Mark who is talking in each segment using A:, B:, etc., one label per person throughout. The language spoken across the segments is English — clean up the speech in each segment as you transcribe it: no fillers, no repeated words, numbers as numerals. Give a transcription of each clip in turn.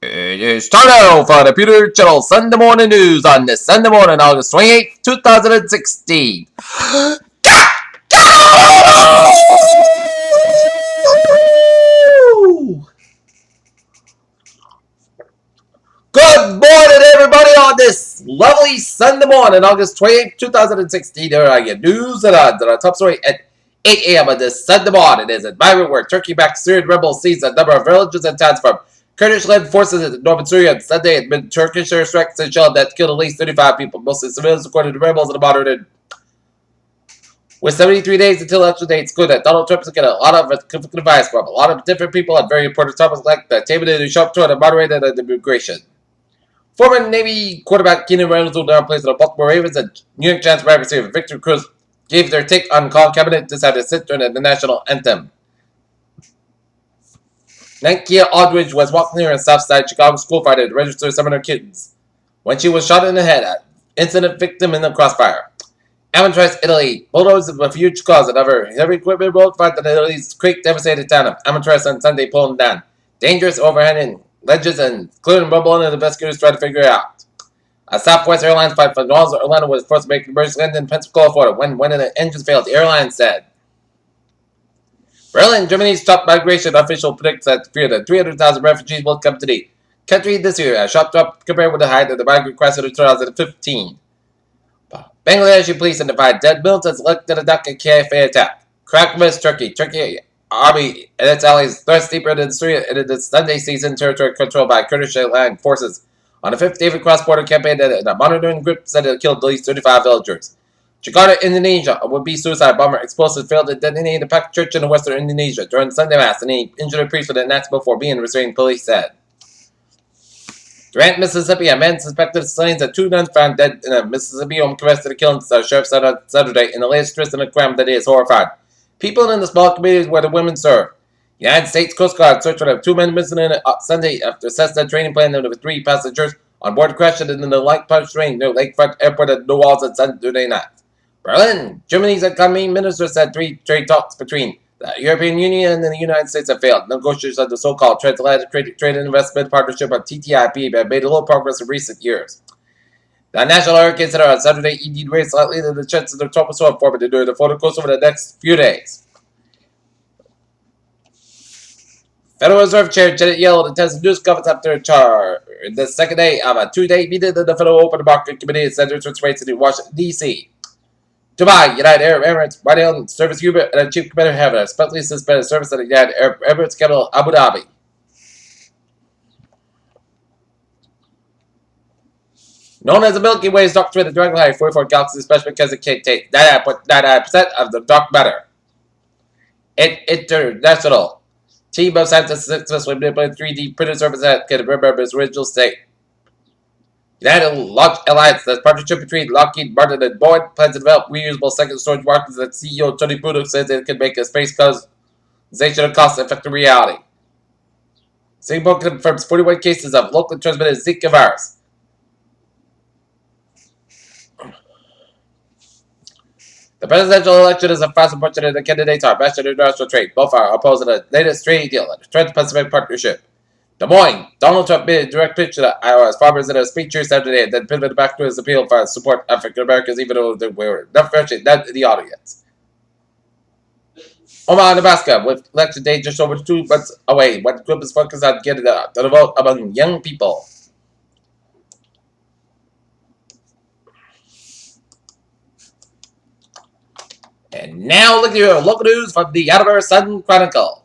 A: It is time now for the Peter Channel Sunday Morning News on this Sunday morning, August 28th, 2016. Good morning, everybody, on this lovely Sunday morning, August 28th, 2016. Here are your news and odds on our top story at 8 a.m. on this Sunday morning. It is environment where Turkey-backed Syrian rebels seized a number of villages and towns from Kurdish-led forces in northern Syria on Sunday amid Turkish airstrikes and shell that killed at least 35 people, mostly civilians, according to rebels in the modern. With 73 days until election day, it's good that Donald Trump is getting a lot of conflicting advice from a lot of different people on very important topics like the attainment of the sharp toward and moderated and immigration. Former Navy quarterback Keenan Reynolds will now play for the Baltimore Ravens, and New York Giants wide receiver Victor Cruz gave their take on Colin Kaepernick decided to sit during the national anthem. Nankia Aldridge was walking near a Southside Chicago school Friday to register some of her kids when she was shot in the head. Incident victim in the crossfire. Amatris, Italy. Bulldozers of a huge cause. Another heavy equipment road fight that Italy's quake devastated town of Amatris on Sunday pulling down dangerous overhanging ledges and clearing rubble, and investigators try to figure it out. A Southwest Airlines flight from New Orleans to Orlando was forced to make an emergency landing in Pensacola, Florida when one of the engines failed, the airline said. Berlin, Germany's top migration official predicts that 300,000 refugees will come to the country this year, a sharp drop compared with the height of the migrant crisis of 2015. Bangladeshi police identified dead militants linked to the Dhaka cafe attack. Crackmas, Turkey. Turkey army and its allies thrust deeper into Syria into the Sunday season territory controlled by Kurdish land forces on a fifth day of cross-border campaign that a monitoring group said it killed at least 35 villagers. Jakarta, Indonesia, a would-be suicide bomber explosive failed to detonate a packed church in western Indonesia during Sunday Mass, and he injured a priest with an axe before being restrained, police said. Durant, Mississippi, a man suspected of slaying two nuns found dead in a Mississippi home confessed to the killings, the sheriff said on Saturday, in the latest twist in a crime that is horrified. People in the small communities where the women serve. United States Coast Guard searched for 2 men missing on Sunday after Cessna training plane with 3 passengers on board crashed in the light punch train near Lakefront Airport at New Orleans on Sunday night. Berlin, Germany's economy minister said 3 trade talks between the European Union and the United States have failed. Negotiations of the so-called Transatlantic Trade and Investment Partnership, or TTIP, have made a little progress in recent years. The National Hurricane Center on Saturday indeed raised slightly the chances of tropical storm forming during the Florida coast over the next few days. Federal Reserve Chair Janet Yellen attends the news conference after the second day of a 2-day meeting of the Federal Open Market Committee and Center for Rates in Washington, D.C. Dubai, United Arab Emirates, Radial Service Cuba, and a chief commander have a specially suspended service at the United Arab Emirates capital, Abu Dhabi. Known as the Milky Way is dark through the Dragon Line 44 galaxies, especially because it contains 99.99% of the dark matter. International team of scientists successfully manipulated 3D printed surface that can remember its original state. United Launch Alliance, the partnership between Lockheed Martin and Boeing, plans to develop reusable second storage markets that CEO Tony Bruno says it can make a space colonization a cost-effective reality. Singapore confirms 41 cases of locally transmitted Zika virus. The presidential election is a fast approach, and the candidates are best in international trade. Both are opposing the latest trading deal, the Trans-Pacific Partnership. Des Moines, Donald Trump made a direct pitch to Iowa's farmers in a speech here Saturday, and then pivoted back to his appeal for support African Americans, even though they were not in the audience. Omaha, Nebraska, with election day just over 2 months away, one group is focused on getting the vote among young people. And now look at your local news from the Attleboro Sun Chronicle.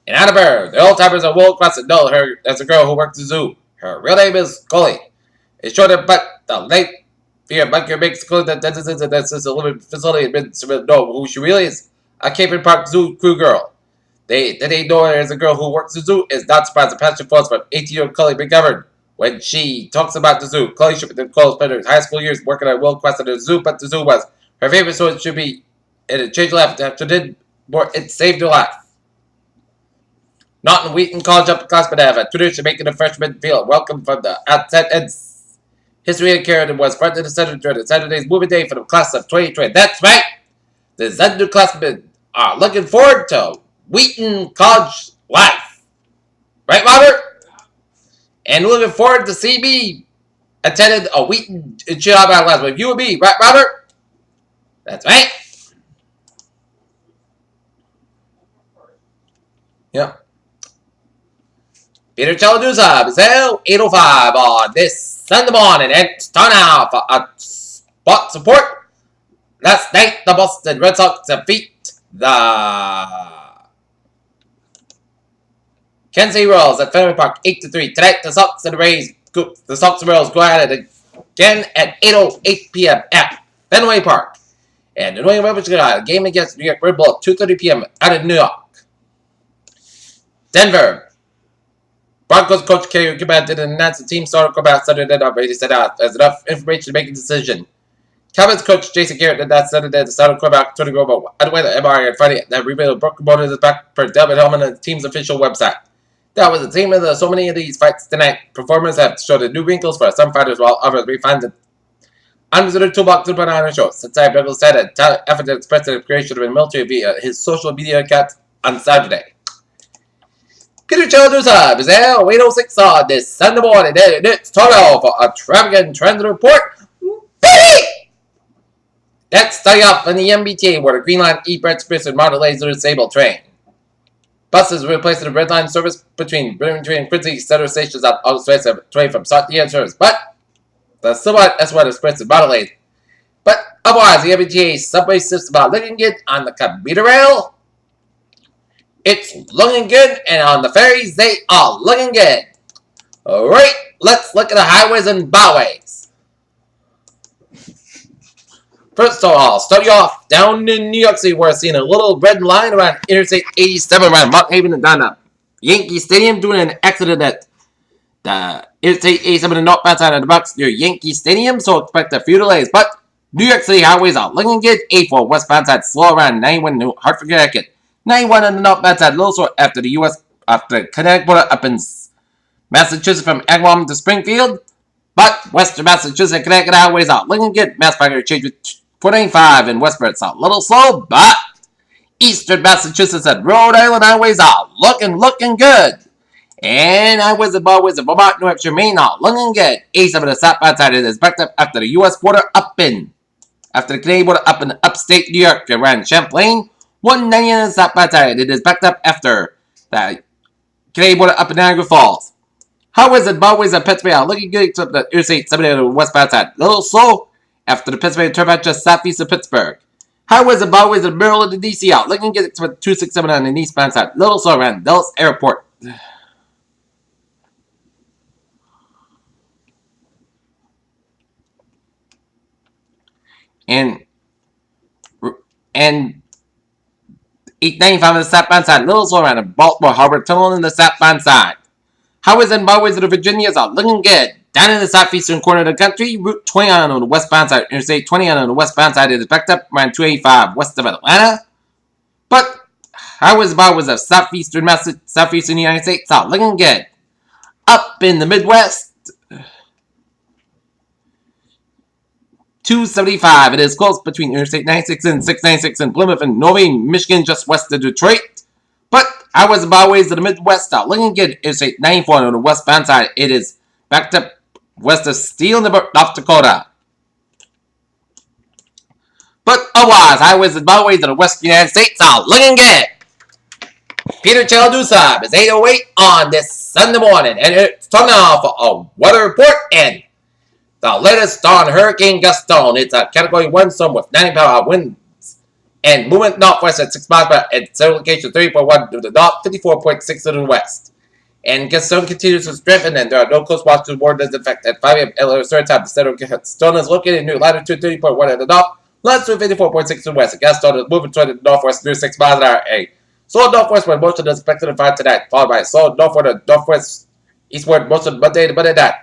A: In Attleboro, the old-timers of World Crescent know her as a girl who works the zoo. Her real name is Coley. It's shorter, but the late fear bunker makes Coley the dentist and that's a living facility and know who she really is. A Cape and Park Zoo crew girl. They know her as a girl who works the zoo is not surprised the passion flows from 18-year-old Coley McGovern. When she talks about the zoo, Coley should be spent her high school years working at World Quest at the zoo, but the zoo was her favorite, so it should be, and it changed her life. After it did more, it saved her life. Not in Wheaton College upperclassmen have a tradition making the freshmen feel welcome from the outset, and history and character was front and center during Saturday's movie day for the class of 2020. That's right! The underclassmen are looking forward to Wheaton College life. Right, Robert? And looking forward to CB attended a Wheaton job out last week. You and me, right, Robert? That's right. Yep. Peter Chaladusa is held 8:05 on this Sunday morning. And start out for a spot support. Last night, the Boston Red Sox defeat the Kansas City Royals at Fenway Park 8-3. Tonight, the Sox and the Rays, the Sox and Royals go at it again at 8:08 p.m. at Fenway Park. And the New England Red Sox a game against New York Red Bull at 2:30 p.m. out of New York. Denver. Broncos coach Kerry Corbett did announce the team started Corbett Saturday night. Brady said there's enough information to make a decision. Cowboys coach Jason Garrett did that Saturday. The starting quarterback Tony Romo underwent the MRI on Friday. That revealed broken bone in his back per David Hellman and the team's official website. That was the team of so many of these fights tonight. Performers have showed new wrinkles for some fighters, while others refined the unreserved toolbox to put on a show. Since Bengals said it, effort to express the creation of the military via his social media account on Saturday. Peter Chaladusa is there 8:06 on this Sunday morning. It's total for a traffic and transit report. Baby! Let's start off in the MBTA where the Green Line E-Express and Model Laser disabled train. Buses replacing the Red Line service between Bloomington and Quincy Center stations on August 20 from start to end service. But the Silhouette S1 Express and Model Laser. But otherwise, the MBTA subway system are looking good on the commuter rail. It's looking good, and on the ferries, they are looking good. Alright, let's look at the highways and byways. First of all, start you off down in New York City, where we're seeing a little red line around Interstate 87 around Mount Haven and down to Yankee Stadium doing an accident at the Interstate 87 and northbound side of the box near Yankee Stadium, so expect a few delays. But New York City highways are looking good. 84 westbound side slow around 91 New Hartford, Connecticut. 91 on the northbound side, a little short after the Connecticut border up in Massachusetts from Agawam to Springfield. But western Massachusetts and Connecticut highways are looking good. Mass Parker change with 495 in Westbury. It's a little slow, but eastern Massachusetts and Rhode Island highways are looking good. And highways and byways of Vermont, New Hampshire, Maine are looking good. 87 on the southbound side is backed up after the U.S. border after the Canadian border up in upstate New York around Champlain. 190 on the southbound side. It is backed up after the Canadian border up in Niagara Falls. Highways and byways of Pennsylvania are looking good except the Interstate 70 on the westbound side. A little slow after the Pennsylvania Turnpike just southeast of Pittsburgh. Highways and byways of Maryland and DC are looking good except 267 on the eastbound side. A little slow around Dulles Airport. And 895 on the southbound side, a little slow around the Baltimore Harbor Tunnel on the southbound side. Highways and byways of the Virginias are looking good. Down in the southeastern corner of the country, Route 20 on the westbound side, Interstate 20 on the westbound side is backed up around 285 west of Atlanta. But highways and byways of southeastern United States are looking good. Up in the Midwest, 275. It is close between Interstate 96 and 696 in Plymouth and Norway, Michigan, just west of Detroit. But highways and byways of the Midwest are looking good. Interstate 94 on the westbound side, it is backed up west of Steele, North Dakota. But otherwise, highways and byways of the western United States are looking good. Peter Chaladusa is 8:08 on this Sunday morning, and it's time now for a weather report and the latest on Hurricane Gaston. It's a Category 1 storm with 90 power winds and movement northwest at 6 miles per hour at several locations 30.1 to the north, 54.6 to the west. And Gaston continues to strengthen, and there are no close watches warned as effect at 5 a.m. LA Start time. The center of Gaston is located near latitude 30.1 at the north, latitude 54.6 to the west. Gaston is moving toward the northwest near 6 miles an hour. A slow northwest wind motion is expected to find tonight, followed by a slow northward and northwest eastward motion Monday to Monday night.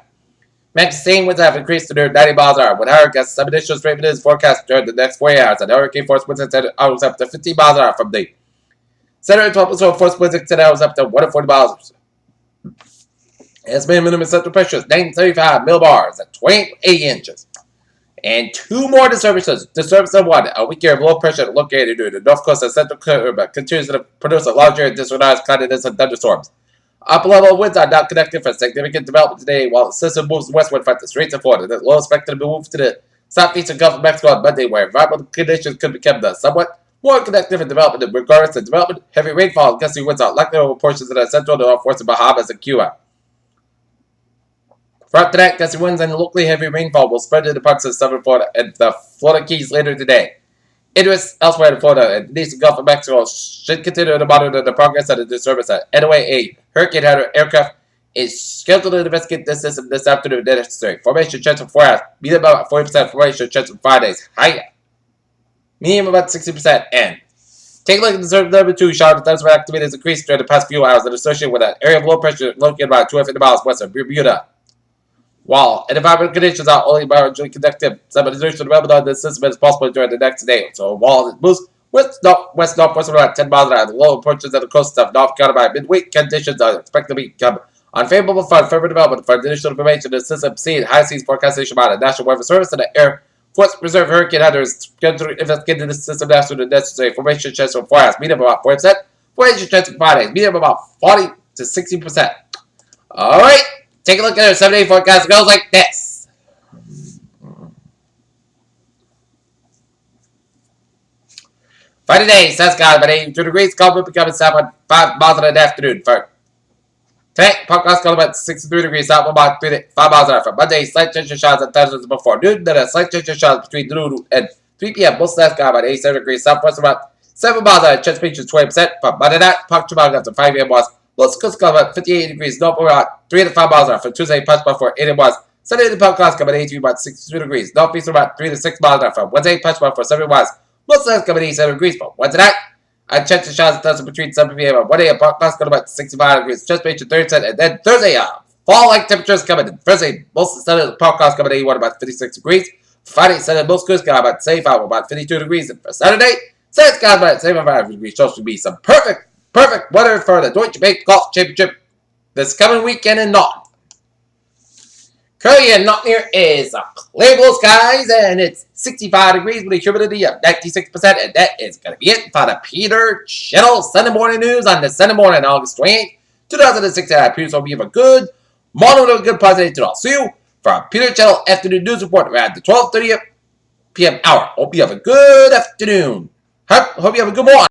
A: Max same winds have increased to near 90 miles an hour. With higher gusts, some additional strength is forecast during the next 48 hours, and hurricane force winds extended hours up to 50 miles an hour from the center of tropical force winds extended hours up to 140 miles. Estimated minimum central pressure is 935 millibars at 28 inches. And two more disturbances. Disturbance number one, a weak area of low pressure located due to the north coast of central Cuba continues to produce a large area of disorganized cloudiness and thunderstorms. Upper level winds are not connected for significant development today, while the system moves westward from the Straits of Florida. The low expected to move to the southeastern Gulf of Mexico on Monday, where environmental conditions could become somewhat more connective in development. Regardless of development, heavy rainfall and gusty winds are likely over portions of the central and northwestern Bahamas and Cuba. Throughout tonight, gusty winds and locally heavy rainfall will spread to the parts of southern Florida and the Florida Keys later today. Interests elsewhere in Florida and the eastern Gulf of Mexico should continue to monitor the progress of the disturbance. Anyway, a hurricane aircraft is scheduled to investigate this system this afternoon if necessary. Formation chance of 4 hours. Medium about 40%. Formation chance of 5 days. High. Medium about 60%. And take a look at disturbance number 2. Shower thunderstorm activity has increased during the past few hours and associated with an area of low pressure located about 250 miles west of Bermuda. While environmental conditions are only marginally conducive, some additional development on this system is possible during the next day. So while it moves west northwest around 10 miles an hour, the lower portions of the coast of North Carolina midweek conditions are expected to become unfavorable for further development. For additional information, the system seen high seas forecastation by the National Weather Service and the Air Force Reserve Hurricane Hunters scheduled to investigate the system after the necessary formation chance of 4 hours, medium about 40%, formation chance of 5 days, medium about 40 to 60%. All right. Take a look at our 7-day forecast. It goes like this. For today, sun's got about 82 degrees. Cold will becoming south at 5 miles in the afternoon. For tonight, forecast cold about 63 degrees. South about 5 miles an hour. For Monday, slight chance of showers and thunderstorms before noon. Then a slight chance of showers between noon and 3 p.m. Most sun's got about 87 degrees. Southwest about 7 miles an hour. Chance of is 20%. For Monday night, punctual miles after 5 a.m. Most coast got about 58 degrees. North about 3 to 5 miles an hour. For Tuesday, punch before 8 was. Sunday, the podcast got about 83, about 62 degrees. Northeast about 3 to 6 miles an hour. For Wednesday, punch before 7 was. Most sun's got about 87 degrees. For Wednesday night, I checked the showers and thunderstorms between 7 p.m. and 1 a.m. Podcast got about 65 degrees. Just made 30%. And then Thursday, fall-like temperatures coming in. Thursday, most of the Sunday, the podcast got about 81, about 56 degrees. Friday, Sunday, most coast got about 75, about 52 degrees. And for Saturday, Saturday's got about 75 degrees. So should be some perfect weather for the Deutsche Bank Golf Championship this coming weekend in Naughton. Currently in Naughton here is clear blue skies and it's 65 degrees with a humidity of 96%. And that is going to be it for the Peter Channel Sunday morning news on the Sunday morning, August 28th, 2016. I hope you have a good morning with a good positive day. I'll see you for our Peter Channel afternoon news report around the 12:30 p.m. hour. Hope you have a good afternoon. Hope you have a good morning.